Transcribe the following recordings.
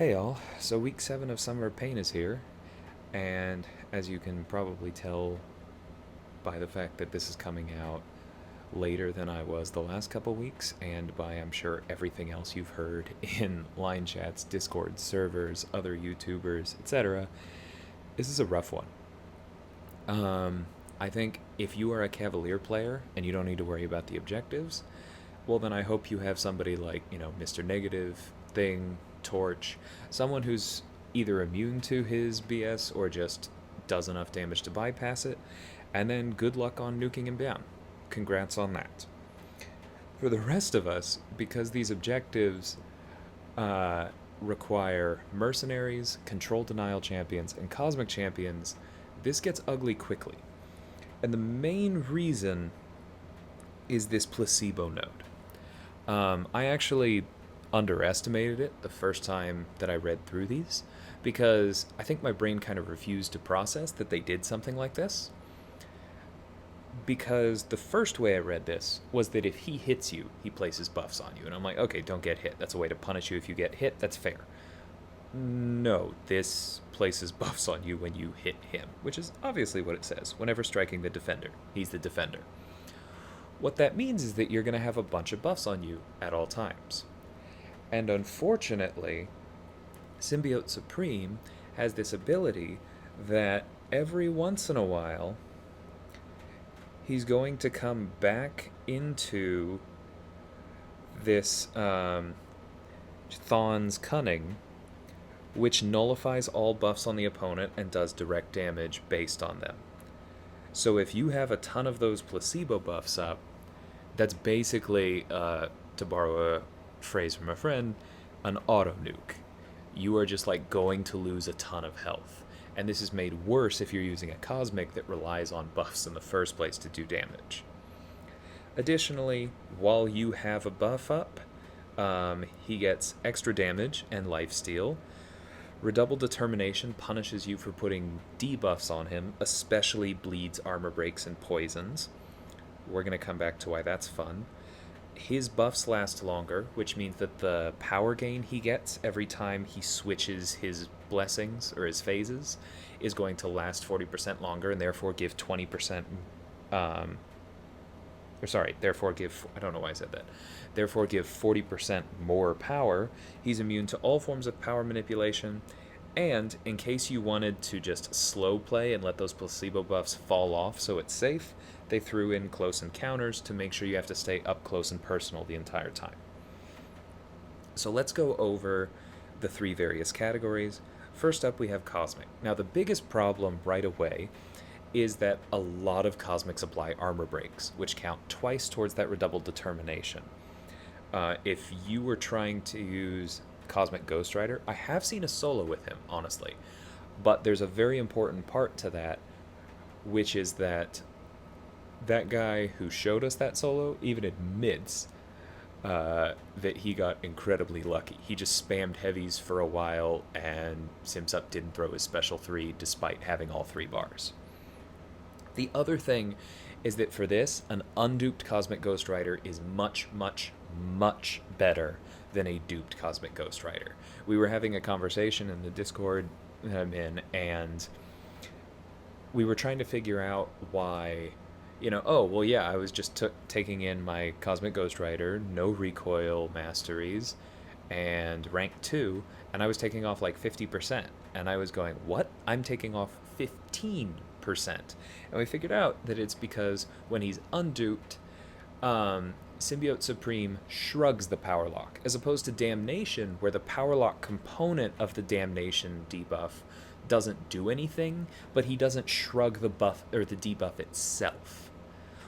Hey all, so week 7 of Summer of Pain is here, and as you can probably tell by the fact that this is coming out later than I was the last couple weeks, and by I'm sure everything else you've heard in line chats, Discord servers, other YouTubers, etc., this is a rough one. I think if you are a Cavalier player and you don't need to worry about the objectives, well, then I hope you have somebody like, Mr. Negative, Thing, Torch, someone who's either immune to his BS or just does enough damage to bypass it, and then good luck on nuking him down. Congrats on that. For the rest of us, because these objectives require mercenaries, control denial champions, and cosmic champions, this gets ugly quickly. And the main reason is this placebo node. I actually underestimated it the first time that I read through these because I think my brain kind of refused to process that they did something like this. Because the first way I read this was that if he hits you, he places buffs on you. And I'm like, okay, don't get hit. That's a way to punish you if you get hit. That's fair. No, this places buffs on you when you hit him, which is obviously what it says. Whenever striking the defender, he's the defender. What that means is that you're going to have a bunch of buffs on you at all times. And unfortunately, Symbiote Supreme has this ability that every once in a while, he's going to come back into this Thon's Cunning, which nullifies all buffs on the opponent and does direct damage based on them. So if you have a ton of those placebo buffs up, that's basically, to borrow a phrase from a friend, an auto nuke. You are just like going to lose a ton of health. And this is made worse if you're using a cosmic that relies on buffs in the first place to do damage. Additionally, while you have a buff up, he gets extra damage and lifesteal. Redoubled Determination punishes you for putting debuffs on him, especially bleeds, armor breaks, and poisons. We're going to come back to why that's fun. His buffs last longer, which means that the power gain he gets every time he switches his blessings or his phases is going to last 40% longer and therefore give 20%. Therefore give, I don't know why I said that. Therefore give 40% more power. He's immune to all forms of power manipulation. And in case you wanted to just slow play and let those placebo buffs fall off so it's safe, they threw in close encounters to make sure you have to stay up close and personal the entire time. So let's go over the three various categories. First up, we have Cosmic. Now, the biggest problem right away is that a lot of Cosmics apply armor breaks, which count twice towards that redoubled determination. If you were trying to use Cosmic Ghost Rider, I have seen a solo with him, honestly. But there's a very important part to that, which is that guy who showed us that solo even admits that he got incredibly lucky. He just spammed heavies for a while, and Simsup didn't throw his special 3 despite having all 3 bars. The other thing is that for this, an unduped Cosmic Ghost Rider is much, much, much better than a duped Cosmic Ghost Rider. We were having a conversation in the Discord that I'm in, and we were trying to figure out why, I was just taking in my Cosmic Ghost Rider, no recoil masteries, and rank 2, and I was taking off like 50%. And I was going, what? I'm taking off 15%. And we figured out that it's because when he's unduped, Symbiote Supreme shrugs the power lock, as opposed to Damnation, where the power lock component of the Damnation debuff doesn't do anything, but he doesn't shrug the buff or the debuff itself,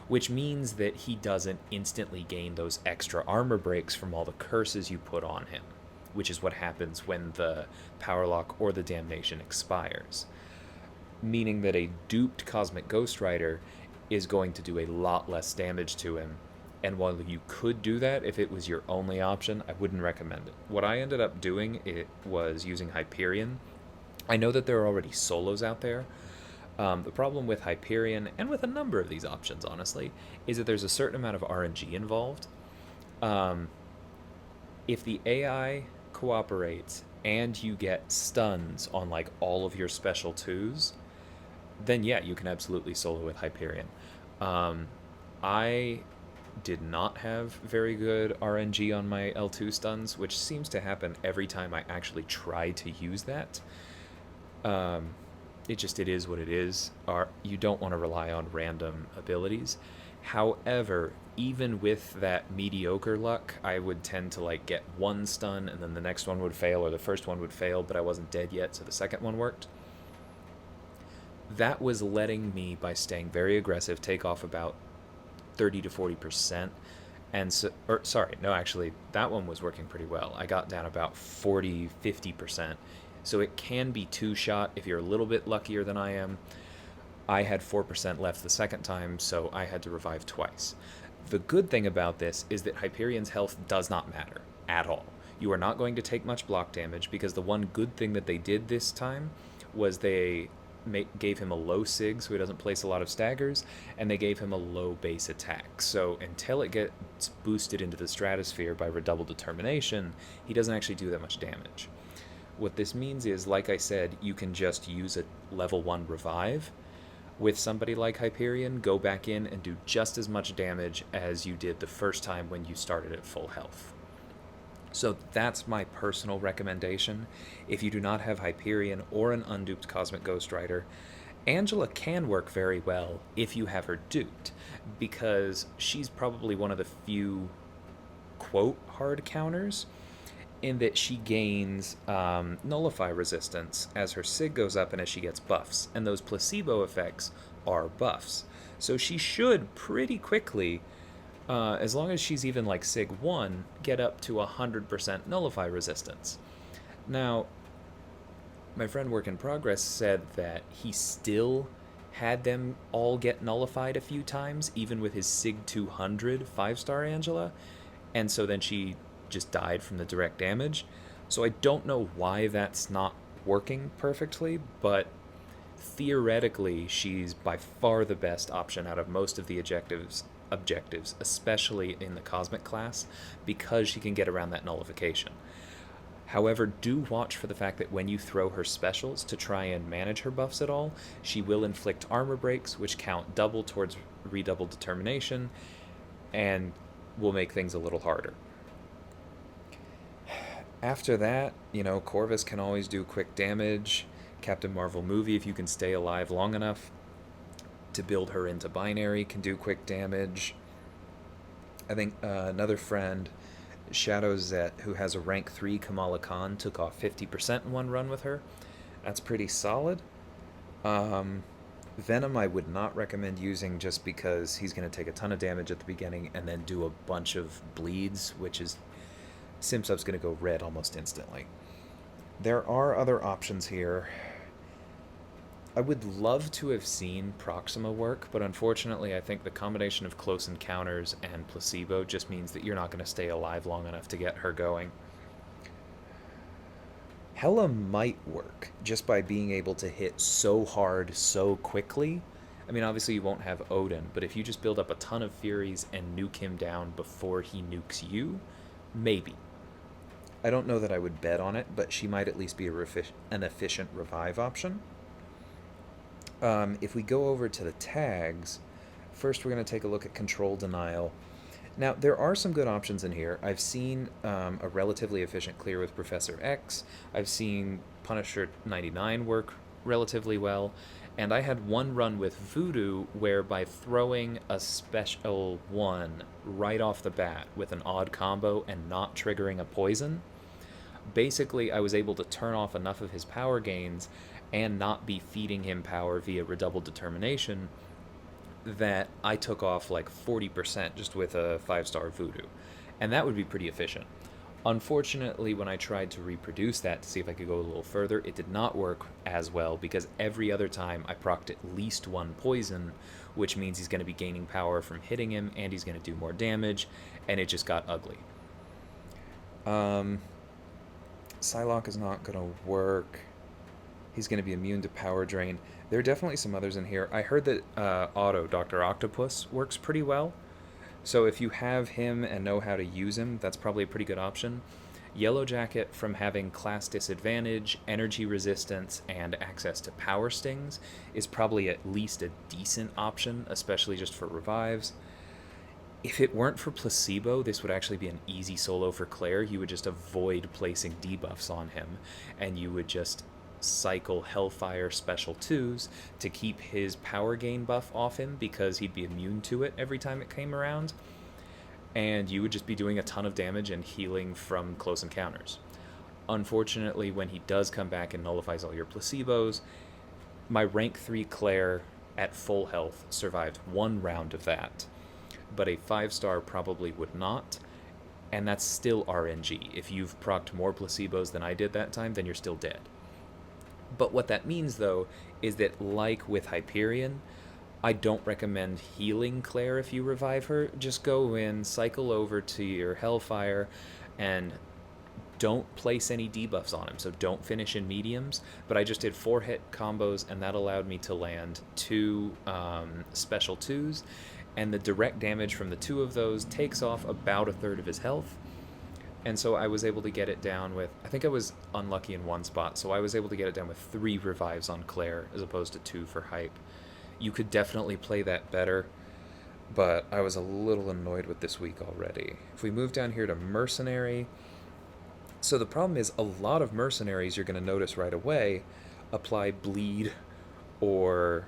which means that he doesn't instantly gain those extra armor breaks from all the curses you put on him, which is what happens when the power lock or the Damnation expires. Meaning that a duped Cosmic Ghost Rider is going to do a lot less damage to him. And while you could do that if it was your only option, I wouldn't recommend it. What I ended up doing was using Hyperion. I know that there are already solos out there. The problem with Hyperion, and with a number of these options, honestly, is that there's a certain amount of RNG involved. If the AI cooperates and you get stuns on like all of your special twos, then yeah, you can absolutely solo with Hyperion. Um, I did not have very good RNG on my L2 stuns, which seems to happen every time I actually try to use that. Um, it is what it is. You don't want to rely on random abilities. However, even with that mediocre luck, I would tend to like get one stun and then the next one would fail or the first one would fail, but I wasn't dead yet, so the second one worked. That was letting me, by staying very aggressive, take off about 30 to 40%. And so, or sorry, no, actually, that one was working pretty well. I got down about 40, 50%. So it can be two shot if you're a little bit luckier than I am. I had 4% left the second time, so I had to revive twice. The good thing about this is that Hyperion's health does not matter at all. You are not going to take much block damage because the one good thing that they did this time was they gave him a low sig so he doesn't place a lot of staggers, and they gave him a low base attack. So until it gets boosted into the stratosphere by redoubled determination, he doesn't actually do that much damage. What this means is, like I said, you can just use a level 1 revive with somebody like Hyperion, go back in and do just as much damage as you did the first time when you started at full health. So that's my personal recommendation. If you do not have Hyperion or an unduped Cosmic Ghost Rider, Angela can work very well if you have her duped, because she's probably one of the few quote hard counters in that she gains nullify resistance as her sig goes up and as she gets buffs, and those placebo effects are buffs. So she should pretty quickly, as long as she's even like sig 1, get up to 100% nullify resistance. Now, my friend Work in Progress said that he still had them all get nullified a few times, even with his sig 200 5-star Angela, and so then she just died from the direct damage. So I don't know why that's not working perfectly, but theoretically she's by far the best option out of most of the objectives, especially in the Cosmic class, because she can get around that nullification. However, do watch for the fact that when you throw her specials to try and manage her buffs at all, she will inflict armor breaks, which count double towards redoubled determination, and will make things a little harder. After that, Corvus can always do quick damage. Captain Marvel movie, if you can stay alive long enough to build her into binary, can do quick damage. I think another friend, Shadow Zet, who has a rank 3 Kamala Khan, took off 50% in one run with her. That's pretty solid. Venom I would not recommend using just because he's going to take a ton of damage at the beginning and then do a bunch of bleeds, which is Simsub's going to go red almost instantly. There are other options here. I would love to have seen Proxima work, but unfortunately I think the combination of close encounters and placebo just means that you're not going to stay alive long enough to get her going. Hela might work just by being able to hit so hard so quickly. I mean, obviously you won't have Odin, but if you just build up a ton of Furies and nuke him down before he nukes you, maybe. I don't know that I would bet on it, but she might at least be an efficient revive option. If we go over to the tags, first we're going to take a look at Control Denial. Now, there are some good options in here. I've seen a relatively efficient clear with Professor X. I've seen Punisher 99 work relatively well. And I had one run with Voodoo where by throwing a special one right off the bat with an odd combo and not triggering a poison, basically I was able to turn off enough of his power gains and not be feeding him power via redoubled determination that I took off like 40% just with a 5-star Voodoo. And that would be pretty efficient. Unfortunately, when I tried to reproduce that to see if I could go a little further, it did not work as well because every other time I procced at least one poison, which means he's going to be gaining power from hitting him and he's going to do more damage, and it just got ugly. Psylocke is not going to work. He's going to be immune to power drain. There are definitely some others in here. I heard that Otto, Dr. Octopus, works pretty well. So if you have him and know how to use him, that's probably a pretty good option. Yellow Jacket, from having class disadvantage, energy resistance, and access to power stings, is probably at least a decent option, especially just for revives. If it weren't for placebo, this would actually be an easy solo for Claire. You would just avoid placing debuffs on him, and you would just cycle Hellfire Special 2s to keep his power gain buff off him because he'd be immune to it every time it came around. And you would just be doing a ton of damage and healing from close encounters. Unfortunately, when he does come back and nullifies all your placebos, my rank 3 Claire at full health survived one round of that, but a 5-star probably would not, and that's still RNG. If you've procced more placebos than I did that time, then you're still dead. But what that means, though, is that like with Hyperion, I don't recommend healing Claire if you revive her. Just go in, cycle over to your Hellfire, and don't place any debuffs on him, so don't finish in mediums. But I just did 4-hit combos, and that allowed me to land 2 special 2s, and the direct damage from the 2 of those takes off about a third of his health. And so I was able to get it down with, I think I was unlucky in one spot, so I was able to get it down with 3 revives on Claire as opposed to 2 for Hype. You could definitely play that better, but I was a little annoyed with this week already. If we move down here to Mercenary, so the problem is a lot of Mercenaries, you're going to notice right away, apply Bleed, or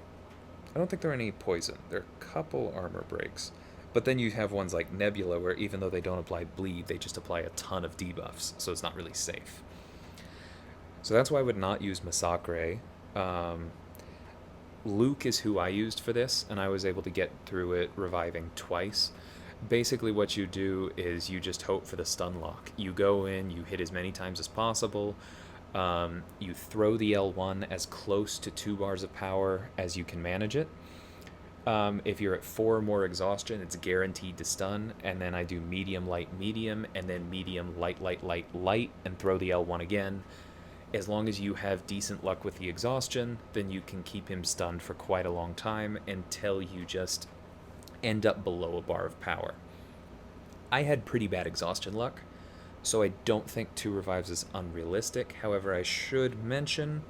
I don't think there are any poison. There are a couple armor breaks. But then you have ones like Nebula, where even though they don't apply bleed, they just apply a ton of debuffs, so it's not really safe. So that's why I would not use Massacre. Luke is who I used for this, and I was able to get through it reviving twice. Basically what you do is you just hope for the stun lock. You go in, you hit as many times as possible, you throw the L1 as close to 2 bars of power as you can manage it. If you're at 4 or more exhaustion, it's guaranteed to stun, and then I do medium, light, medium, and then medium, light, light, light, light, and throw the L1 again. As long as you have decent luck with the exhaustion, then you can keep him stunned for quite a long time until you just end up below a bar of power. I had pretty bad exhaustion luck, so I don't think 2 revives is unrealistic. However, I should mention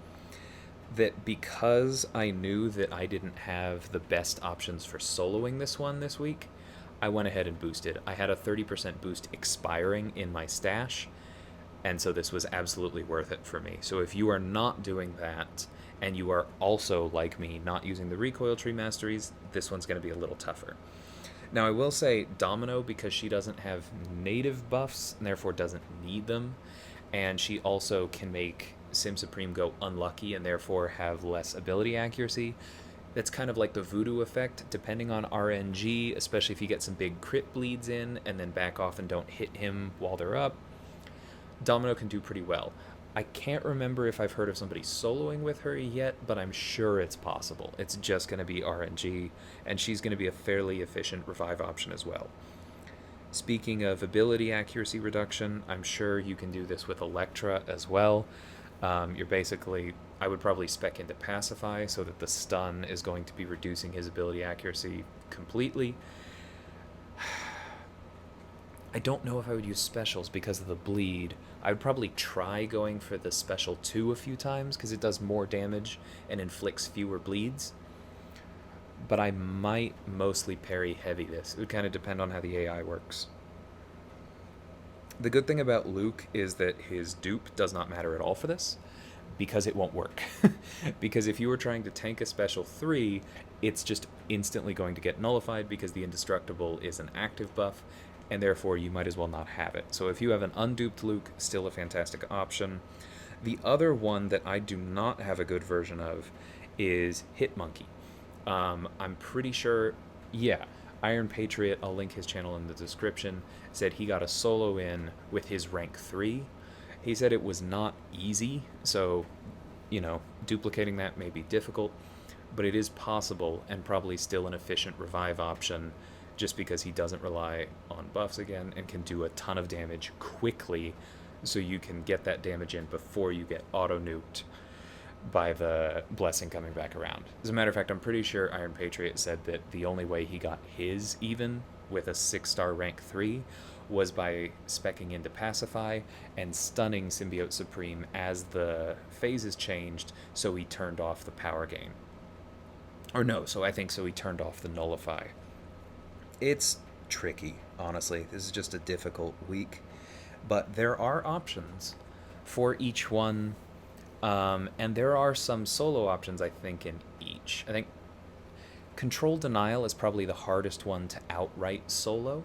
that because I knew that I didn't have the best options for soloing this one this week, I went ahead and boosted. I had a 30% boost expiring in my stash, and so this was absolutely worth it for me. So if you are not doing that, and you are also, like me, not using the recoil tree masteries, this one's going to be a little tougher. Now I will say Domino, because she doesn't have native buffs, and therefore doesn't need them, and she also can make Sim Supreme go unlucky and therefore have less ability accuracy. That's kind of like the voodoo effect, depending on RNG, especially if you get some big crit bleeds in and then back off and don't hit him while they're up. Domino can do pretty well. I can't remember if I've heard of somebody soloing with her yet, but I'm sure it's possible. It's just going to be RNG, and she's going to be a fairly efficient revive option as well. Speaking of ability accuracy reduction, I'm sure you can do this with Electra as well. You're basically, I would probably spec into Pacify so that the stun is going to be reducing his ability accuracy completely. I don't know if I would use specials because of the bleed. I would probably try going for the special 2 a few times because it does more damage and inflicts fewer bleeds. But I might mostly parry heavy this. It would kind of depend on how the AI works. The good thing about Luke is that his dupe does not matter at all for this, because it won't work. Because if you were trying to tank a special 3, it's just instantly going to get nullified because the indestructible is an active buff, and therefore you might as well not have it. So if you have an unduped Luke, still a fantastic option. The other one that I do not have a good version of is Hitmonkey. I'm pretty sure, yeah, Iron Patriot, I'll link his channel in the description, said he got a solo in with his rank 3. He said it was not easy, so, duplicating that may be difficult, but it is possible and probably still an efficient revive option just because he doesn't rely on buffs again and can do a ton of damage quickly, so you can get that damage in before you get auto-nuked by the blessing coming back around. As a matter of fact, I'm pretty sure Iron Patriot said that the only way he got his even with a 6-star rank 3 was by speccing into Pacify and stunning Symbiote Supreme as the phases changed, so he turned off the power gain. Or no, so I think so he turned off the Nullify. It's tricky, honestly. This is just a difficult week. But there are options for each one. And there are some solo options, I think, in each. I think Control Denial is probably the hardest one to outright solo.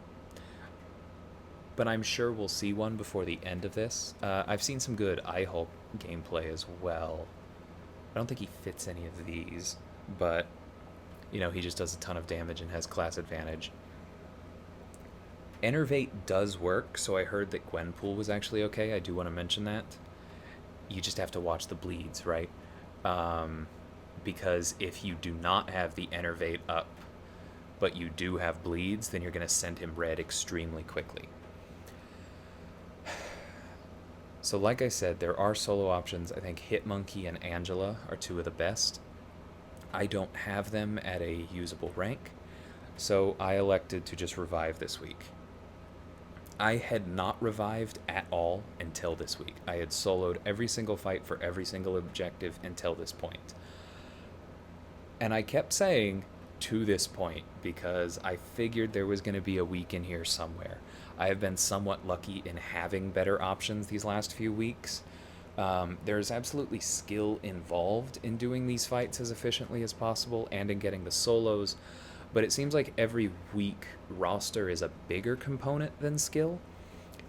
But I'm sure we'll see one before the end of this. I've seen some good I-Hulk gameplay as well. I don't think he fits any of these, but, you know, he just does a ton of damage and has class advantage. Enervate does work, so I heard that Gwenpool was actually okay. I do want to mention that. You just have to watch the bleeds, right? Because if you do not have the Enervate up, but you do have bleeds, then you're going to send him red extremely quickly. So like I said, there are solo options. I think Hitmonkey and Angela are two of the best. I don't have them at a usable rank, so I elected to just revive this week. I had not revived at all until this week. I had soloed every single fight for every single objective until this point. And I kept saying, to this point, because I figured there was going to be a week in here somewhere. I have been somewhat lucky in having better options these last few weeks. There's absolutely skill involved in doing these fights as efficiently as possible and in getting the solos, but it seems like every week roster is a bigger component than skill.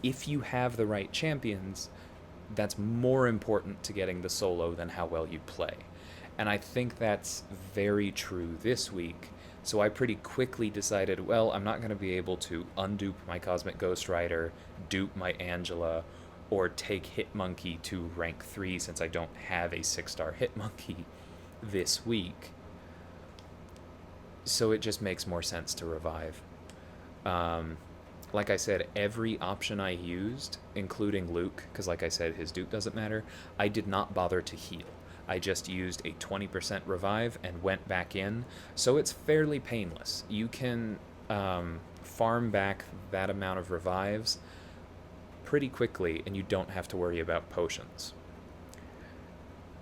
If you have the right champions, that's more important to getting the solo than how well you play. And I think that's very true this week. So I pretty quickly decided, well, I'm not going to be able to undupe my Cosmic Ghost Rider, dupe my Angela, or take Hitmonkey to rank 3 since I don't have a 6-star Hitmonkey this week. So it just makes more sense to revive. Like I said, every option I used, including Luke, because like I said, his dupe doesn't matter, I did not bother to heal. I just used a 20% revive and went back in, so it's fairly painless. You can farm back that amount of revives pretty quickly, and you don't have to worry about potions.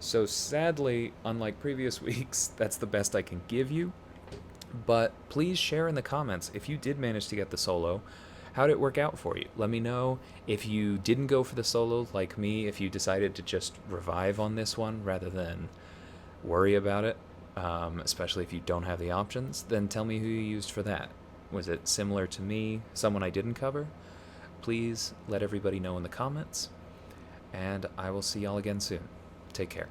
So sadly, unlike previous weeks, that's the best I can give you. But please share in the comments if you did manage to get the solo. How did it work out for you? Let me know. If you didn't go for the solo like me, if you decided to just revive on this one rather than worry about it, especially if you don't have the options, then tell me who you used for that. Was it similar to me, someone I didn't cover? Please let everybody know in the comments, and I will see y'all again soon. Take care.